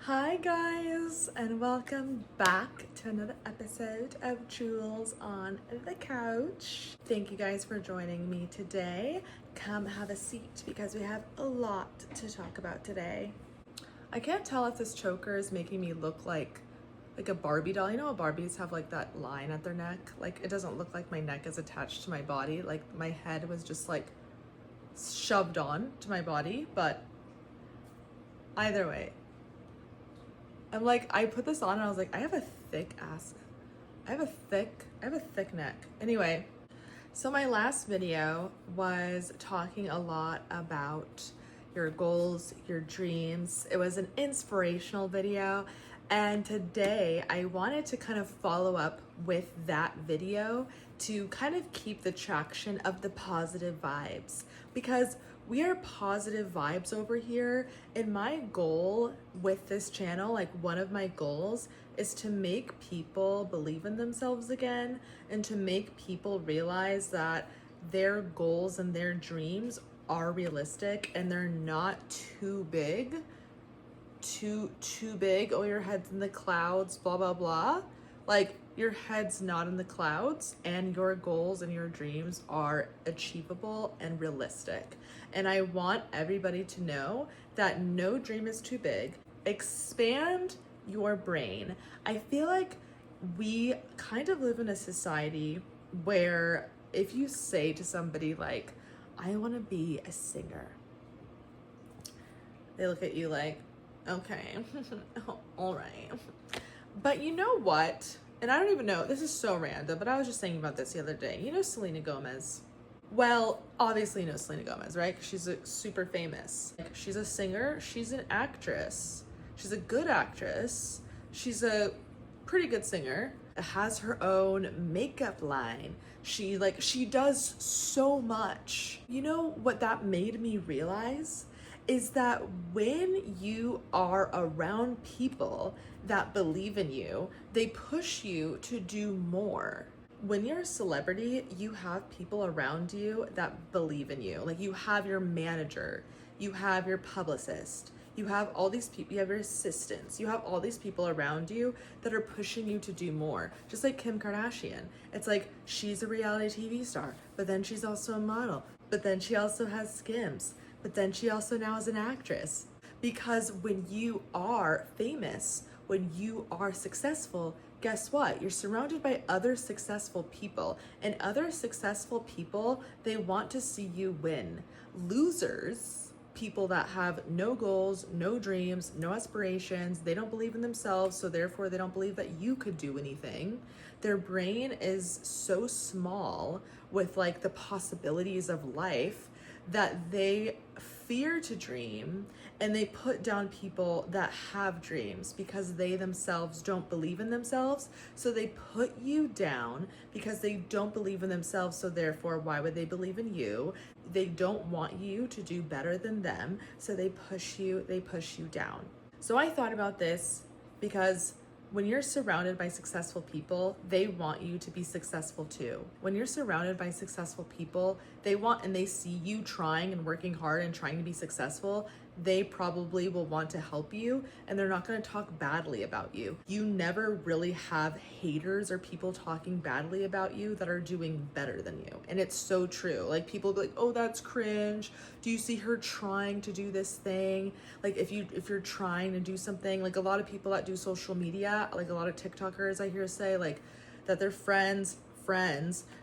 Hi guys, and welcome back to another episode of Jewels on the Couch. Thank you guys for joining me today. Come have a seat because we have a lot to talk about today. I can't tell if this choker is making me look like a Barbie doll. You know how Barbies have like that line at their neck? Like it doesn't look like my neck is attached to my body. Like my head was just like shoved on to my body, but either way, I'm like, I put this on and I was like, I have a thick ass. I have a thick neck. Anyway, so my last video was talking a lot about your goals, your dreams. It was an inspirational video. And today I wanted to kind of follow up with that video to kind of keep the traction of the positive vibes, because we are positive vibes over here. And my goal with this channel, like one of my goals, is to make people believe in themselves again and to make people realize that their goals and their dreams are realistic and they're not too big, too big. Oh, your head's in the clouds, blah, blah, blah. Like, your head's not in the clouds and your goals and your dreams are achievable and realistic. And I want everybody to know that no dream is too big. Expand your brain. I feel like we kind of live in a society where if you say to somebody like, I want to be a singer, they look at you like, okay, all right. But you know what? And I don't even know, this is so random, but I was just thinking about this the other day. You know Selena Gomez? Well, obviously you know Selena Gomez, right? She's super famous. Like, she's a singer, she's an actress. She's a good actress. She's a pretty good singer. Has her own makeup line. She does so much. You know what that made me realize? Is that when you are around people that believe in you, they push you to do more. When you're a celebrity, you have people around you that believe in you. Like, you have your manager, you have your publicist, you have all these people, you have your assistants, you have all these people around you that are pushing you to do more. Just like Kim Kardashian. It's like, she's a reality TV star, but then she's also a model, but then she also has Skims, but then she also now is an actress. Because when you are famous, when you are successful, guess what? You're surrounded by other successful people, and other successful people, they want to see you win. Losers, people that have no goals, no dreams, no aspirations, they don't believe in themselves, so therefore they don't believe that you could do anything. Their brain is so small with like the possibilities of life that they fear to dream, and they put down people that have dreams because they themselves don't believe in themselves. So they put you down because they don't believe in themselves, so therefore why would they believe in you? They don't want you to do better than them, so they push you down. So I thought about this because when you're surrounded by successful people, they want you to be successful too. When you're surrounded by successful people, they want, and they see you trying and working hard and trying to be successful, they probably will want to help you, and they're not going to talk badly about you. You never really have haters or people talking badly about you that are doing better than you. And it's so true. Like, people be like, oh, that's cringe. Do you see her trying to do this thing? Like, if you're trying to do something, like a lot of people that do social media, like a lot of TikTokers I hear say like that their friends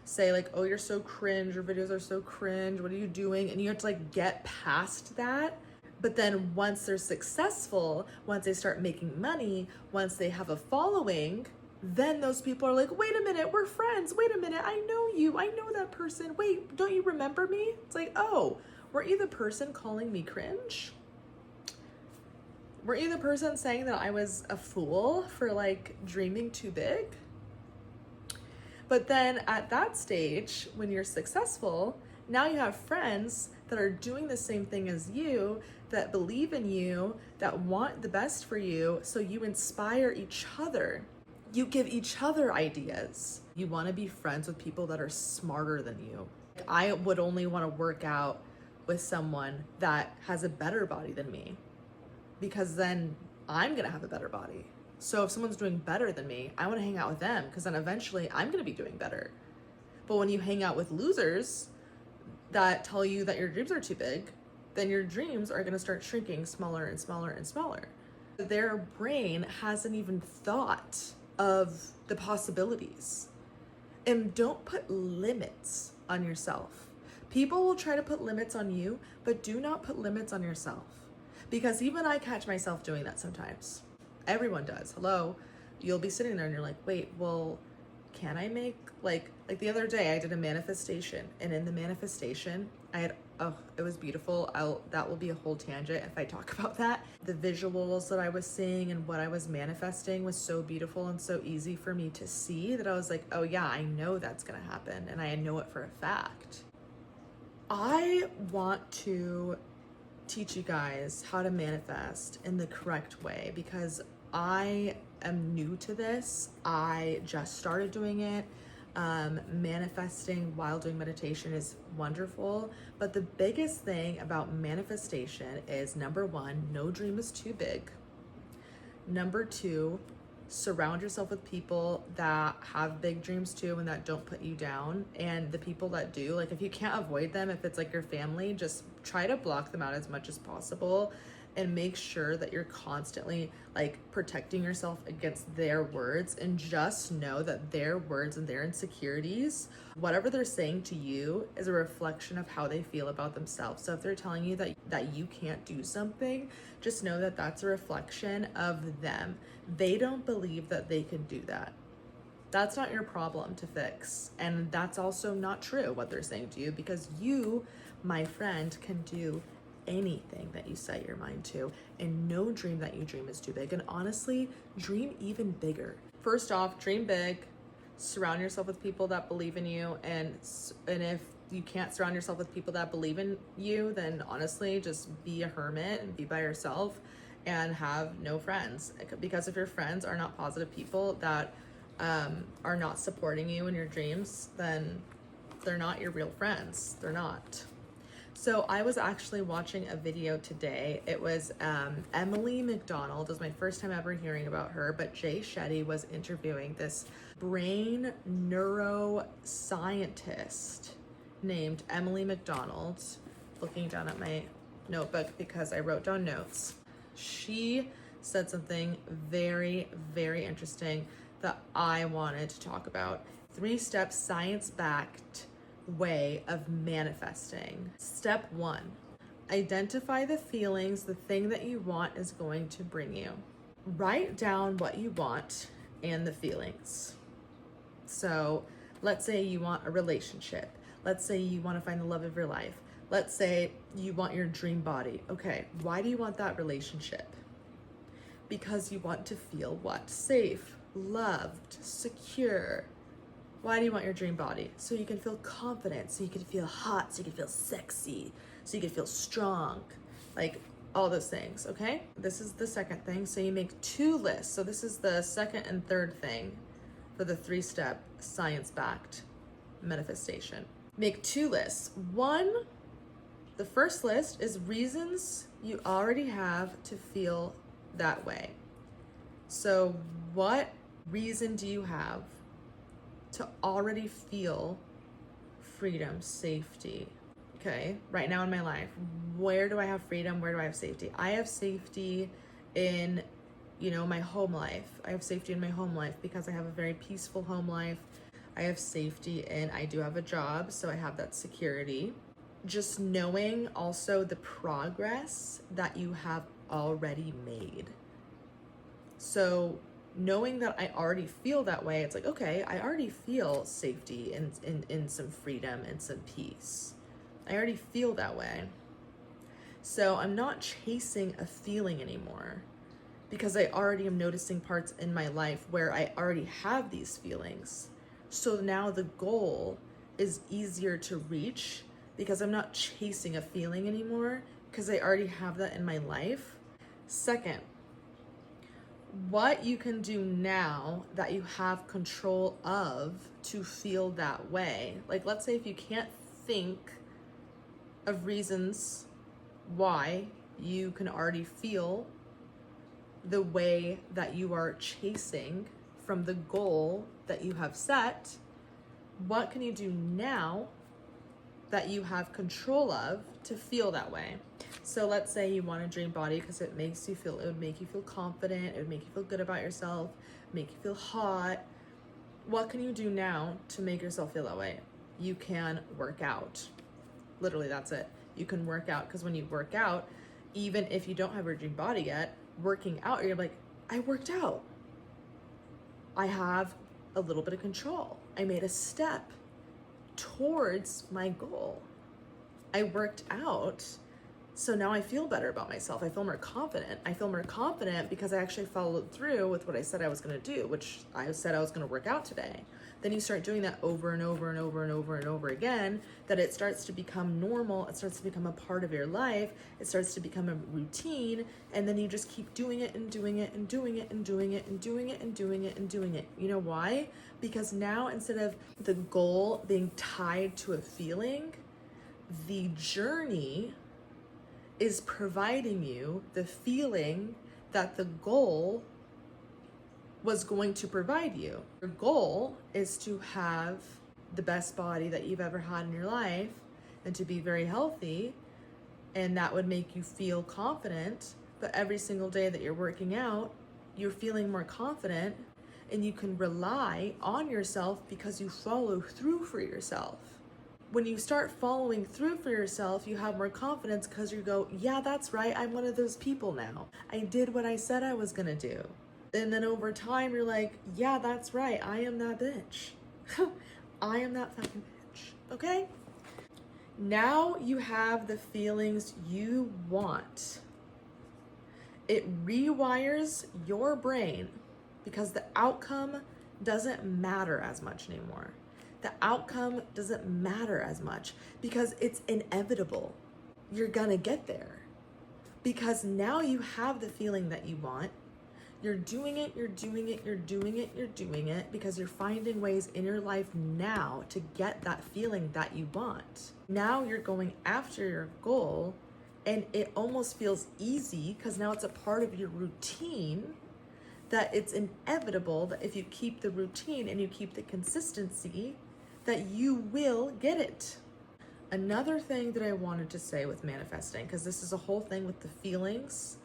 say like, oh, you're so cringe, your videos are so cringe, what are you doing? And you have to like get past that. But then once they're successful, once they start making money, once they have a following, then those people are like, wait a minute, we're friends. Wait a minute, I know you. I know that person. Wait, don't you remember me? It's like, oh, were you the person calling me cringe? Were you the person saying that I was a fool for like dreaming too big? But then at that stage, when you're successful, now you have friends that are doing the same thing as you, that believe in you, that want the best for you, so you inspire each other. You give each other ideas. You want to be friends with people that are smarter than you. I would only want to work out with someone that has a better body than me, because then I'm gonna have a better body. So if someone's doing better than me, I want to hang out with them because then eventually I'm gonna be doing better. But when you hang out with losers that tell you that your dreams are too big, then your dreams are gonna start shrinking smaller and smaller and smaller. Their brain hasn't even thought of the possibilities. And don't put limits on yourself. People will try to put limits on you, but do not put limits on yourself. Because even I catch myself doing that sometimes. Everyone does. Hello. You'll be sitting there and you're like, wait, well, can I make like the other day I did a manifestation, and in the manifestation I had, oh, it was beautiful. That will be a whole tangent if I talk about that. The visuals that I was seeing and what I was manifesting was so beautiful and so easy for me to see that I was like, oh yeah, I know that's gonna happen, and I know it for a fact. I want to teach you guys how to manifest in the correct way because I am new to this. I just started doing it. Manifesting while doing meditation is wonderful, but the biggest thing about manifestation is, number one, no dream is too big. Number two, surround yourself with people that have big dreams too and that don't put you down. And the people that do, like, if you can't avoid them, if it's like your family, just try to block them out as much as possible and make sure that you're constantly like protecting yourself against their words, and just know that their words and their insecurities, whatever they're saying to you, is a reflection of how they feel about themselves. So if they're telling you that you can't do something, just know that that's a reflection of them. They don't believe that they can do that. That's not your problem to fix. And that's also not true what they're saying to you, because you, my friend, can do anything that you set your mind to, and no dream that you dream is too big. And honestly, dream even bigger. First off, dream big, surround yourself with people that believe in you, and if you can't surround yourself with people that believe in you, then honestly just be a hermit and be by yourself and have no friends. Because if your friends are not positive people that are not supporting you in your dreams, then they're not your real friends. They're not. So I was actually watching a video today. It was Emily McDonald. It was my first time ever hearing about her, but Jay Shetty was interviewing this brain neuroscientist named Emily McDonald. Looking down at my notebook because I wrote down notes. She said something very, very interesting that I wanted to talk about. 3-step science-backed way of manifesting. Step 1, identify the feelings the thing that you want is going to bring you. Write down what you want and the feelings. So let's say you want a relationship. Let's say you want to find the love of your life. Let's say you want your dream body. Okay, why do you want that relationship? Because you want to feel what? Safe, loved, secure. Why do you want your dream body? So you can feel confident, so you can feel hot, so you can feel sexy, so you can feel strong, like all those things, okay? This is the second thing. So you make 2 lists. So this is the second and third thing for the 3-step science-backed manifestation. Make 2 lists. The first list is reasons you already have to feel that way. So what reason do you have to already feel freedom, safety? Okay, right now in my life, where do I have freedom? Where do I have safety? I have safety in, my home life. I have safety in my home life because I have a very peaceful home life. I have safety in, I do have a job, so I have that security. Just knowing also the progress that you have already made. So knowing that I already feel that way, it's like, okay, I already feel safety and some freedom and some peace. I already feel that way. So I'm not chasing a feeling anymore because I already am noticing parts in my life where I already have these feelings. So now the goal is easier to reach because I'm not chasing a feeling anymore because I already have that in my life. Second, what you can do now that you have control of to feel that way. Like, let's say if you can't think of reasons why you can already feel the way that you are chasing from the goal that you have set, what can you do now that you have control of to feel that way? So let's say you want a dream body because it would make you feel confident, it would make you feel good about yourself, make you feel hot. What can you do now to make yourself feel that way? You can work out. Literally, that's it. You can work out, because when you work out, even if you don't have your dream body yet, working out, you're like, I worked out. I have a little bit of control. I made a step towards my goal. I worked out, so now I feel better about myself. I feel more confident. I feel more confident because I actually followed through with what I said I was going to do, which I said I was going to work out today. Then you start doing that over and over and over and over and over again, that it starts to become normal. It starts to become a part of your life. It starts to become a routine. And then you just keep doing it and doing it and doing it and doing it and doing it and doing it and doing it. You know why? Because now, instead of the goal being tied to a feeling, the journey is providing you the feeling that the goal was going to provide you. Your goal is to have the best body that you've ever had in your life and to be very healthy, and that would make you feel confident. But every single day that you're working out, you're feeling more confident, and you can rely on yourself because you follow through for yourself. When you start following through for yourself, you have more confidence because you go, yeah, that's right, I'm one of those people now. I did what I said I was gonna do. And then over time, you're like, yeah, that's right, I am that bitch. I am that fucking bitch, okay? Now you have the feelings you want. It rewires your brain because the outcome doesn't matter as much anymore. The outcome doesn't matter as much because it's inevitable. You're gonna get there because now you have the feeling that you want. You're doing it, you're doing it, you're doing it, you're doing it because you're finding ways in your life now to get that feeling that you want. Now you're going after your goal, and it almost feels easy because now it's a part of your routine, that it's inevitable that if you keep the routine and you keep the consistency, that you will get it. Another thing that I wanted to say with manifesting, because this is a whole thing with the feelings.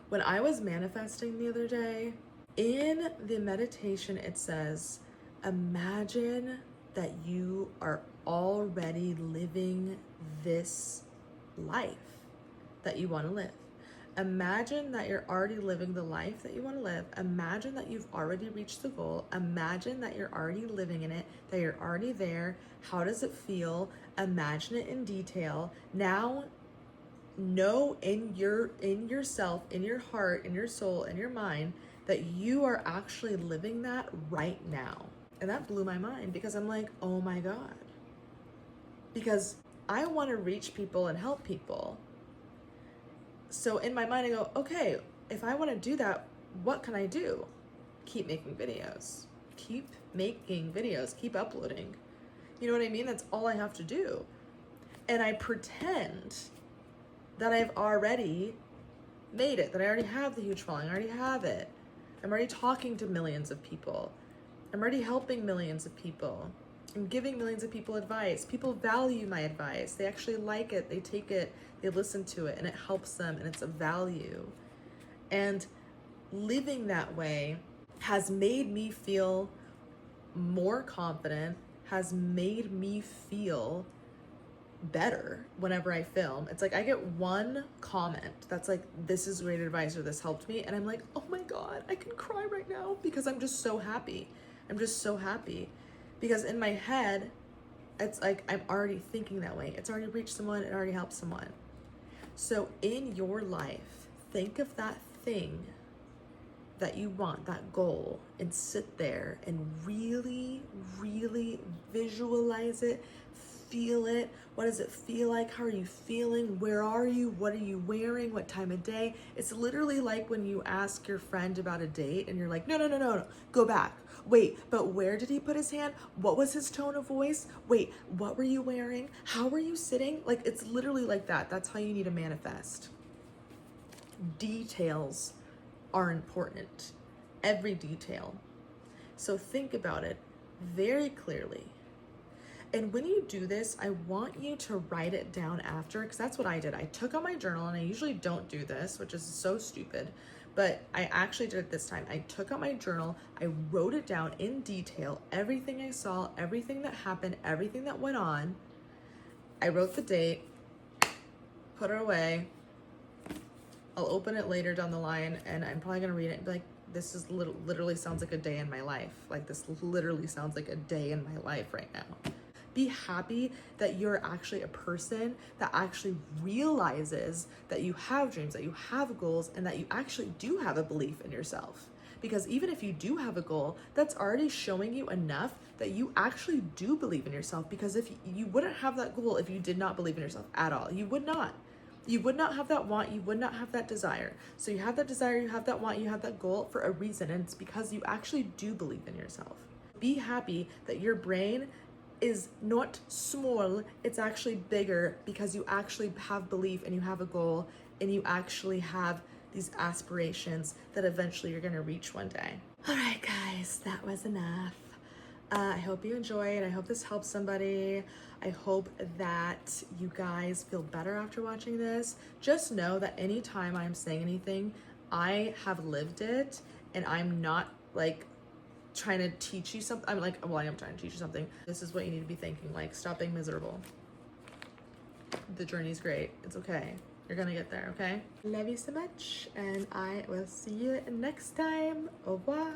When I was manifesting the other day, in the meditation, it says, imagine that you are already living this life that you want to live. Imagine that you're already living the life that you want to live. Imagine that you've already reached the goal. Imagine that you're already living in it, that you're already there. How does it feel? Imagine it in detail. Now, know in yourself, in your heart, in your soul, in your mind, that you are actually living that right now. And that blew my mind because I'm like, oh my God. Because I want to reach people and help people. So in my mind, I go, okay, if I want to do that, what can I do? Keep making videos. Keep making videos. Keep uploading. You know what I mean? That's all I have to do. And I pretend that I've already made it, that I already have the huge following. I already have it. I'm already talking to millions of people. I'm already helping millions of people. I'm giving millions of people advice. People value my advice. They actually like it. They take it, they listen to it, and it helps them, and it's a value. And living that way has made me feel more confident, has made me feel better whenever I film. It's like I get one comment that's like, this is great advice, or this helped me, and I'm like, oh my God, I can cry right now because I'm just so happy. I'm just so happy because in my head, it's like I'm already thinking that way. It's already reached someone, it already helped someone. So in your life, think of that thing that you want, that goal, and sit there and really, really visualize it, feel it. What does it feel like? How are you feeling? Where are you? What are you wearing? What time of day? It's literally like when you ask your friend about a date and you're like, no, go back. Wait, but where did he put his hand? What was his tone of voice? Wait, what were you wearing? How were you sitting? Like, it's literally like that. That's how you need to manifest. Details are important. Every detail. So think about it very clearly. And when you do this, I want you to write it down after, because that's what I did. I took out my journal, and I usually don't do this, which is so stupid, but I actually did it this time. I took out my journal, I wrote it down in detail, everything I saw, everything that happened, everything that went on. I wrote the date, put it away. I'll open it later down the line, and I'm probably gonna read it and be like, this is literally sounds like a day in my life. Like, this literally sounds like a day in my life right now. Be happy that you're actually a person that actually realizes that you have dreams, that you have goals, and that you actually do have a belief in yourself. Because even if you do have a goal, that's already showing you enough that you actually do believe in yourself. Because if you wouldn't have that goal if you did not believe in yourself at all, you would not. You would not have that want, you would not have that desire. So you have that desire, you have that want, you have that goal for a reason, and it's because you actually do believe in yourself. Be happy that your brain is not small, it's actually bigger, because you actually have belief and you have a goal and you actually have these aspirations that eventually you're gonna reach one day. All right, guys, that was enough. I hope you enjoyed. I hope this helps somebody. I hope that you guys feel better after watching this. Just know that anytime I'm saying anything, I have lived it, and I'm not like trying to teach you something. I'm like, well, I am trying to teach you something. This is what you need to be thinking. Like, stop being miserable. The journey's great. It's okay. You're gonna get there, okay? Love you so much, and I will see you next time. Au revoir.